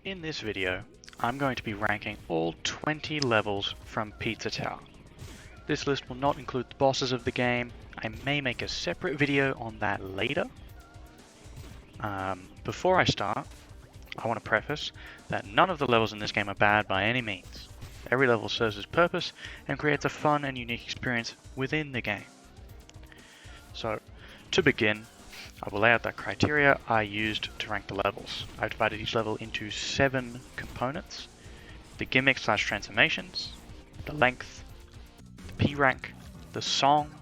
In this video, I'm going to be ranking all 20 levels from Pizza Tower. This list will not include the bosses of the game. I may make a separate video on that later. Before I start, I want to preface that none of the levels in this game are bad by any means. Every level serves its purpose and creates a fun and unique experience within the game. So, to begin, I will lay out the criteria I used to rank the levels. I've divided each level into 7 components: the gimmick/transformations, the length, the P rank, the song,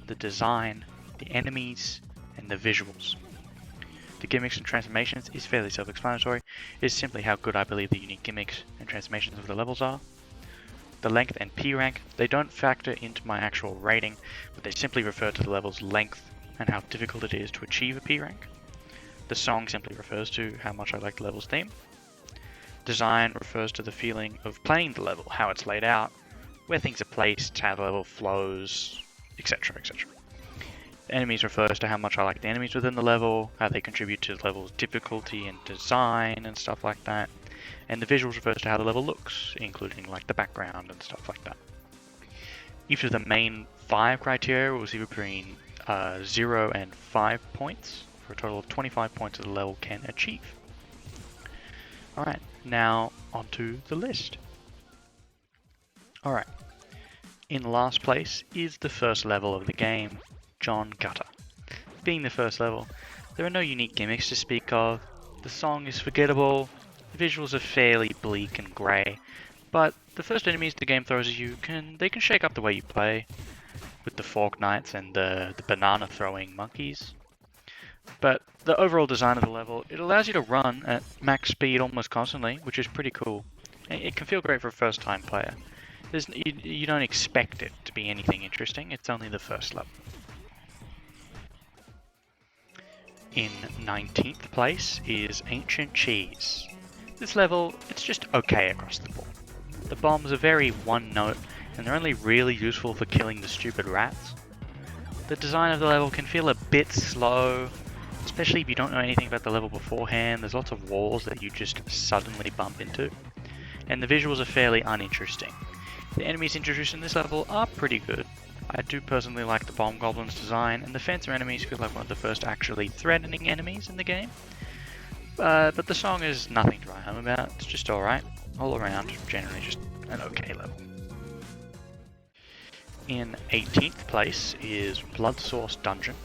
the design, the enemies, and the visuals. The gimmicks and transformations is fairly self-explanatory. It is simply how good I believe the unique gimmicks and transformations of the levels are. The length and P rank, they don't factor into my actual rating, but they simply refer to the level's length and how difficult it is to achieve a P rank. The song simply refers to how much I like the level's theme. Design refers to the feeling of playing the level, how it's laid out, where things are placed, how the level flows, etc, etc. Enemies refers to how much I like the enemies within the level, how they contribute to the level's difficulty and design and stuff like that. And the visuals refers to how the level looks, including like the background and stuff like that. Each of the main 5 criteria will receive between 0 and 5 points, for a total of 25 points that the level can achieve. Alright, now onto the list. Alright, in last place is the first level of the game, John Gutter. Being the first level, there are no unique gimmicks to speak of, the song is forgettable, the visuals are fairly bleak and grey, but the first enemies the game throws at you can shake up the way you play, with the Fork Knights and the banana throwing monkeys. But the overall design of the level, it allows you to run at max speed almost constantly, which is pretty cool. It can feel great for a first time player. You don't expect it to be anything interesting, it's only the first level. In 19th place is Ancient Cheese. This level, it's just okay across the board. The bombs are very one note, and they're only really useful for killing the stupid rats. The design of the level can feel a bit slow, especially if you don't know anything about the level beforehand. There's lots of walls that you just suddenly bump into, and the visuals are fairly uninteresting. The enemies introduced in this level are pretty good. I do personally like the Bomb Goblin's design, and the Fencer enemies feel like one of the first actually threatening enemies in the game. But the song is nothing to write home about, it's just alright. All around, generally just an okay level. In 18th place is Blood Source Dungeon.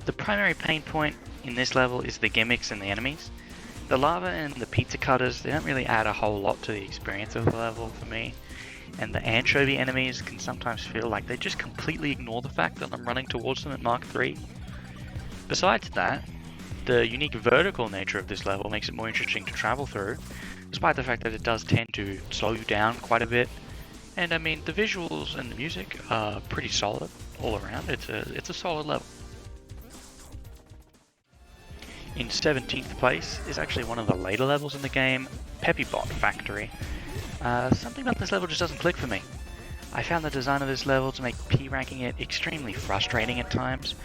The primary pain point in this level is the gimmicks and the enemies. The lava and the pizza cutters, they don't really add a whole lot to the experience of the level for me. And the anchovy enemies can sometimes feel like they just completely ignore the fact that I'm running towards them at Mark 3. Besides that, the unique vertical nature of this level makes it more interesting to travel through, despite the fact that it does tend to slow you down quite a bit. And I mean, the visuals and the music are pretty solid all around. It's a solid level. In 17th place is actually one of the later levels in the game, Peppybot Factory. Something about this level just doesn't click for me. I found the design of this level to make P ranking it extremely frustrating at times.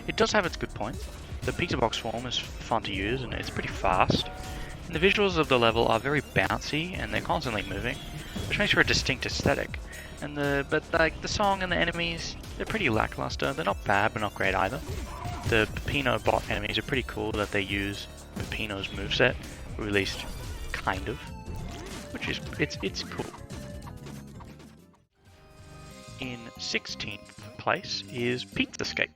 It does have its good points. The pizza box form is fun to use and it's pretty fast. And the visuals of the level are very bouncy and they're constantly moving, which makes for a distinct aesthetic. But the song and the enemies, they're pretty lackluster. They're not bad, but not great either. The Peppino bot enemies are pretty cool that they use Peppino's moveset, or at least kind of, which is it's cool. In 16th place is Pizzascape.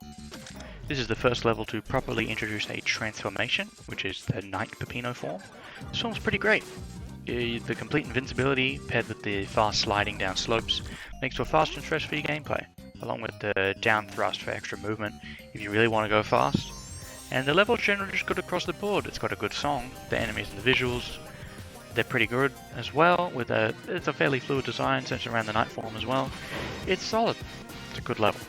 This is the first level to properly introduce a transformation, which is the Knight Peppino form. This form's pretty great. The complete invincibility paired with the fast sliding down slopes makes for fast and stress-free gameplay, along with the down thrust for extra movement if you really want to go fast. And the level's generally just good across the board. It's got a good song, the enemies and the visuals, they're pretty good as well, it's a fairly fluid design centered around the Knight form as well. It's solid. It's a good level.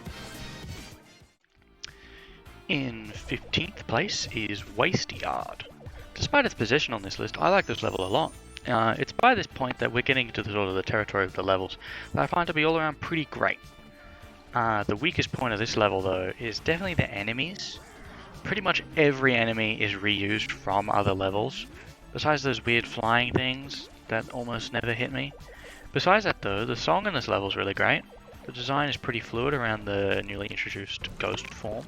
In 15th place is Waste Yard. Despite its position on this list, I like this level a lot. It's by this point that we're getting into the territory of the levels that I find to be all around pretty great. The weakest point of this level though is definitely the enemies. Pretty much every enemy is reused from other levels, besides those weird flying things that almost never hit me. Besides that though, the song in this level is really great. The design is pretty fluid around the newly introduced ghost form,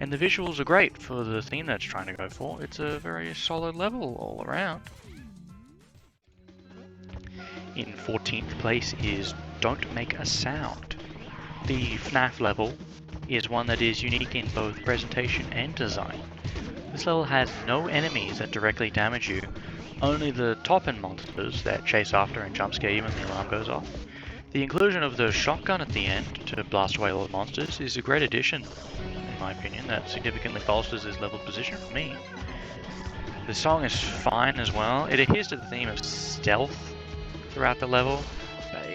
and the visuals are great for the theme that it's trying to go for. It's a very solid level all around. In 14th place is Don't Make a Sound. The FNAF level is one that is unique in both presentation and design. This level has no enemies that directly damage you, only the top-end monsters that chase after and jump scare you when the alarm goes off. The inclusion of the shotgun at the end to blast away all the monsters is a great addition, in my opinion, that significantly bolsters this level's position for me. The song is fine as well. It adheres to the theme of stealth throughout the level, but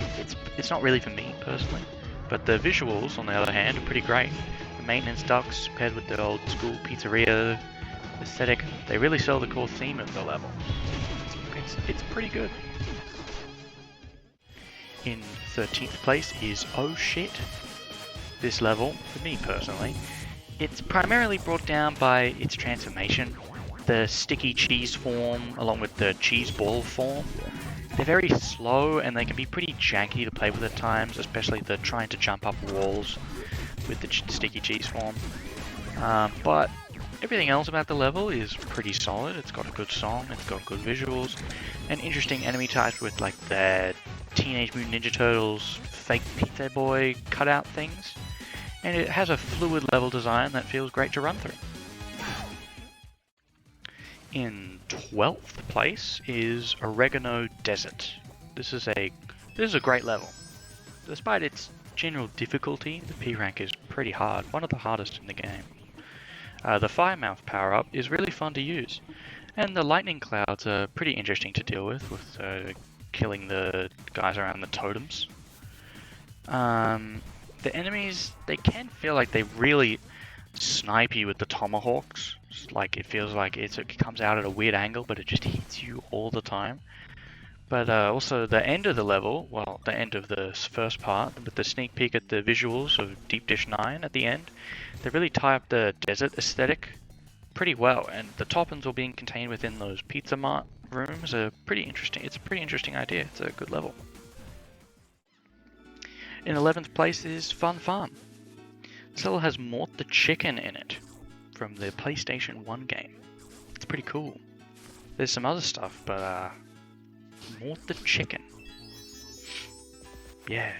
it's not really for me personally. But the visuals, on the other hand, are pretty great. The maintenance ducks paired with the old school pizzeria aesthetic, they really sell the core theme of the level. It's pretty good. In 13th place is Oh Shit. This level, for me personally, it's primarily brought down by its transformation. The sticky cheese form along with the cheese ball form. They're very slow and they can be pretty janky to play with at times, especially the trying to jump up walls with the sticky cheese form. But everything else about the level is pretty solid. It's got a good song, it's got good visuals, and interesting enemy types with like the Teenage Mutant Ninja Turtles fake Pizza Boy cutout things. And it has a fluid level design that feels great to run through. In 12th place is Oregano Desert. This is a great level. Despite its general difficulty, the P rank is pretty hard, one of the hardest in the game. The Firemouth power-up is really fun to use, and the lightning clouds are pretty interesting to deal with killing the guys around the totems. The enemies, they can feel like they really snipe you with the tomahawks. Like it feels like it comes out at a weird angle, but it just hits you all the time. But also the end of the level, well, the end of the first part, with the sneak peek at the visuals of Deep Dish 9 at the end, they really tie up the desert aesthetic pretty well, and the toppings all being contained within those Pizza Mart rooms are pretty interesting. It's a pretty interesting idea. It's a good level. In 11th place is Fun Farm. This level has Mort the Chicken in it, from the PlayStation 1 game. It's pretty cool. There's some other stuff, but Mort the Chicken. Yeah.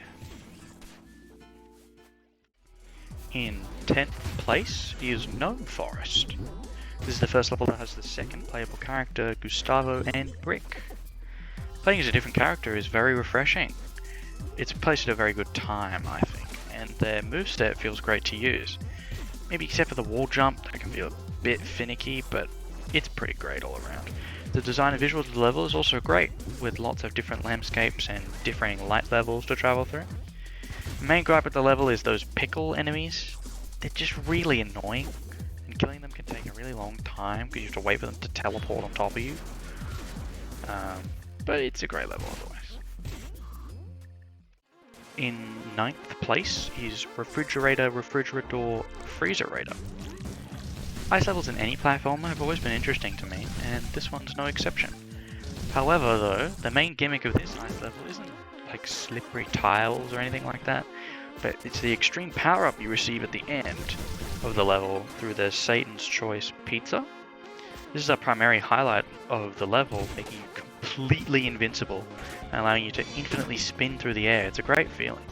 In 10th place is Gnome Forest. This is the first level that has the second playable character, Gustavo and Brick. Playing as a different character is very refreshing. It's placed at a very good time, I think, and their moveset feels great to use. Maybe except for the wall jump, that can be a bit finicky, but it's pretty great all around. The design and visuals of the level is also great, with lots of different landscapes and differing light levels to travel through. The main gripe with the level is those pickle enemies. They're just really annoying, and killing them can take a really long time because you have to wait for them to teleport on top of you. But it's a great level otherwise. In 9th place is Refrigerator, Refrigerator, Freezerator. Ice levels in any platformer have always been interesting to me, and this one's no exception. However though, the main gimmick of this ice level isn't like slippery tiles or anything like that, but it's the extreme power-up you receive at the end of the level through the Satan's Choice pizza. This is a primary highlight of the level, making you completely invincible and allowing you to infinitely spin through the air. It's a great feeling.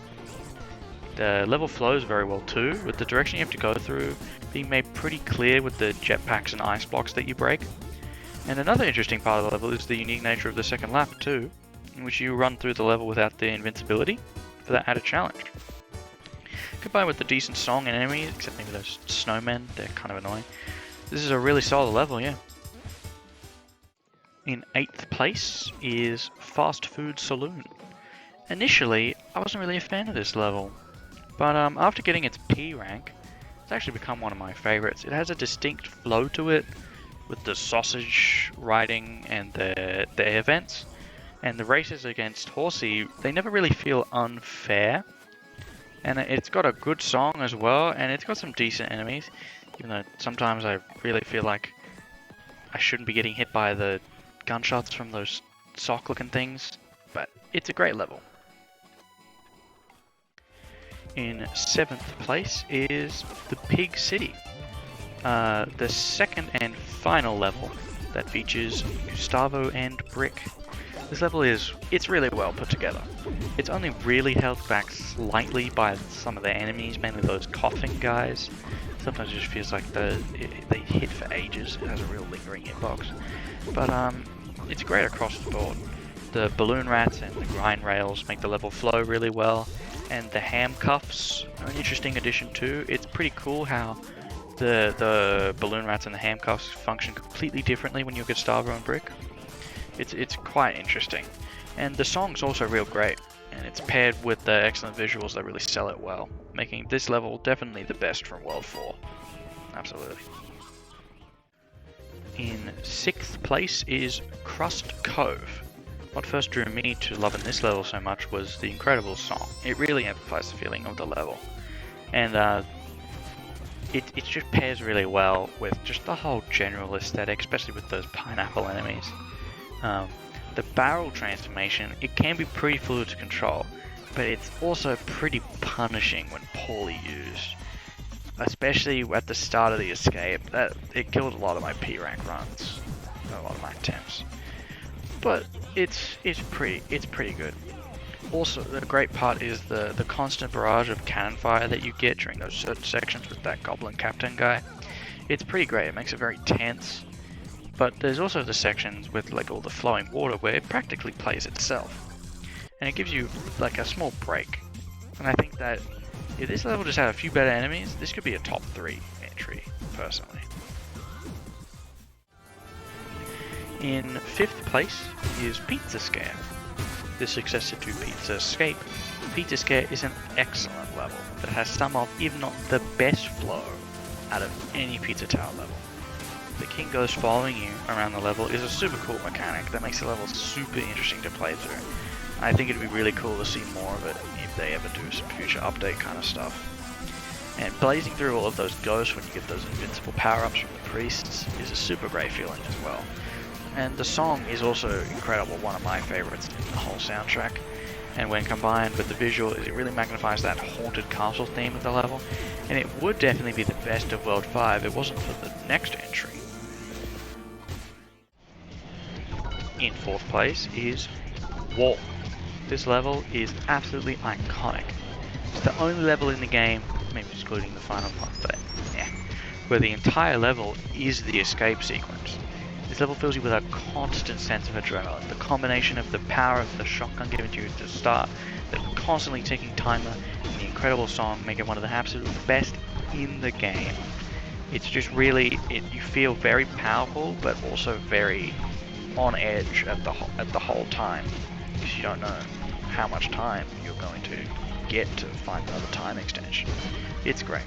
The level flows very well too, with the direction you have to go through being made pretty clear with the jetpacks and ice blocks that you break. And another interesting part of the level is the unique nature of the second lap too, in which you run through the level without the invincibility for that added challenge. Combined with the decent song and enemies, except maybe those snowmen, they're kind of annoying. This is a really solid level, yeah. In 8th place is Fast Food Saloon. Initially, I wasn't really a fan of this level, but after getting its P rank, it's actually become one of my favorites. It has a distinct flow to it, with the sausage riding and the air vents, and the races against Horsey, they never really feel unfair. And it's got a good song as well, and it's got some decent enemies, even though sometimes I really feel like I shouldn't be getting hit by the gunshots from those sock looking things, but it's a great level. In 7th place is the Pig City, the second and final level that features Gustavo and Brick. This level it's really well put together. It's only really held back slightly by some of the enemies, mainly those coughing guys. Sometimes it just feels like they hit for ages. It has a real lingering hitbox. But it's great across the board. The balloon rats and the grind rails make the level flow really well, and the handcuffs are an interesting addition too. It's pretty cool how the balloon rats and the handcuffs function completely differently when you're Gustavo and Brick. It's quite interesting, and the song's also real great, and it's paired with the excellent visuals that really sell it well, making this level definitely the best from World 4. Absolutely. In 6th place is Crust Cove. What first drew me to loving this level so much was the incredible song. It really amplifies the feeling of the level, and it just pairs really well with just the whole general aesthetic, especially with those pineapple enemies. The barrel transformation, it can be pretty fluid to control, but it's also pretty punishing when poorly used. Especially at the start of the escape, it killed a lot of my P-rank runs, a lot of my attempts. But it's pretty good. Also, the great part is the constant barrage of cannon fire that you get during those certain sections with that goblin captain guy. It's pretty great, it makes it very tense. But there's also the sections with like all the flowing water where it practically plays itself. And it gives you like a small break. And I think that if this level just had a few better enemies, this could be a top 3 entry, personally. In 5th place is Pizza Scare. The successor to Pizza Escape, Pizza Scare is an excellent level that has some of, if not the best flow out of any Pizza Tower level. The King Ghost following you around the level is a super cool mechanic that makes the level super interesting to play through. I think it'd be really cool to see more of it if they ever do some future update kind of stuff. And blazing through all of those ghosts when you get those invincible power-ups from the priests is a super great feeling as well. And the song is also incredible, one of my favorites in the whole soundtrack. And when combined with the visual, it really magnifies that haunted castle theme of the level. And it would definitely be the best of World 5 if it wasn't for the next entry. In 4th place is Wall. This level is absolutely iconic. It's the only level in the game, maybe excluding the final part, but yeah, where the entire level is the escape sequence. This level fills you with a constant sense of adrenaline. The combination of the power of the shotgun given to you at the start, the constantly ticking timer, and the incredible song make it one of the absolute best in the game. It's just really, you feel very powerful, but also very on edge at the whole time, because you don't know how much time you're going to get to find another time extension. It's great.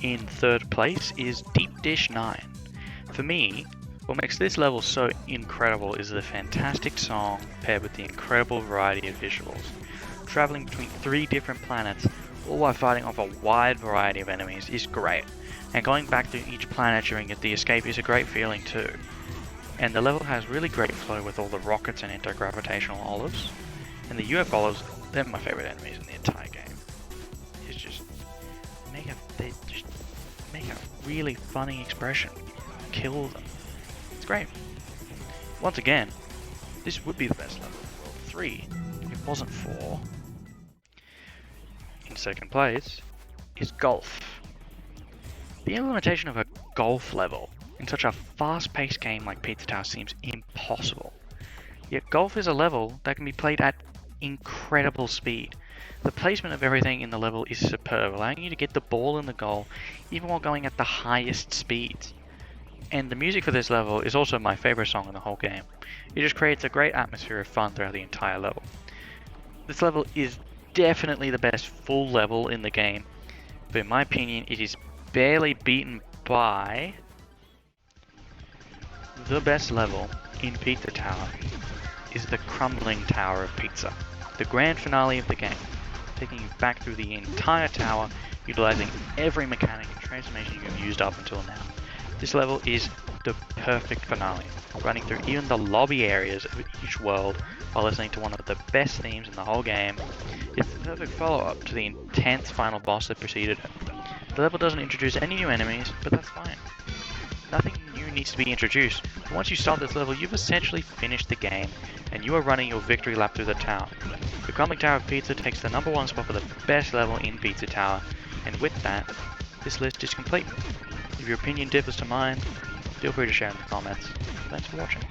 In 3rd place is Deep Dish 9. For me, what makes this level so incredible is the fantastic song paired with the incredible variety of visuals. Traveling between 3 different planets, all while fighting off a wide variety of enemies, is great. And going back to each planet during the escape is a great feeling too. And the level has really great flow with all the rockets and intergravitational olives. And the UF olives, they're my favorite enemies in the entire game. It's just, they just make a really funny expression when you kill them. It's great. Once again, this would be the best level in World 3 if it wasn't for... In 2nd place is Golf. The implementation of a golf level in such a fast-paced game like Pizza Tower seems impossible. Yet golf is a level that can be played at incredible speed. The placement of everything in the level is superb, allowing you to get the ball in the goal even while going at the highest speeds. And the music for this level is also my favorite song in the whole game. It just creates a great atmosphere of fun throughout the entire level. This level is definitely the best full level in the game, but in my opinion it is barely beaten by the best level in Pizza Tower is the Crumbling Tower of Pizza, the grand finale of the game, taking you back through the entire tower, utilizing every mechanic and transformation you've used up until now. This level is the perfect finale, running through even the lobby areas of each world while listening to one of the best themes in the whole game. It's the perfect follow-up to the intense final boss that preceded it. The level doesn't introduce any new enemies, but that's fine. Nothing new needs to be introduced. Once you start this level, you've essentially finished the game, and you are running your victory lap through the tower. The Crumbling Tower of Pizza takes the #1 spot for the best level in Pizza Tower, and with that, this list is complete. If your opinion differs to mine, feel free to share in the comments. Thanks for watching.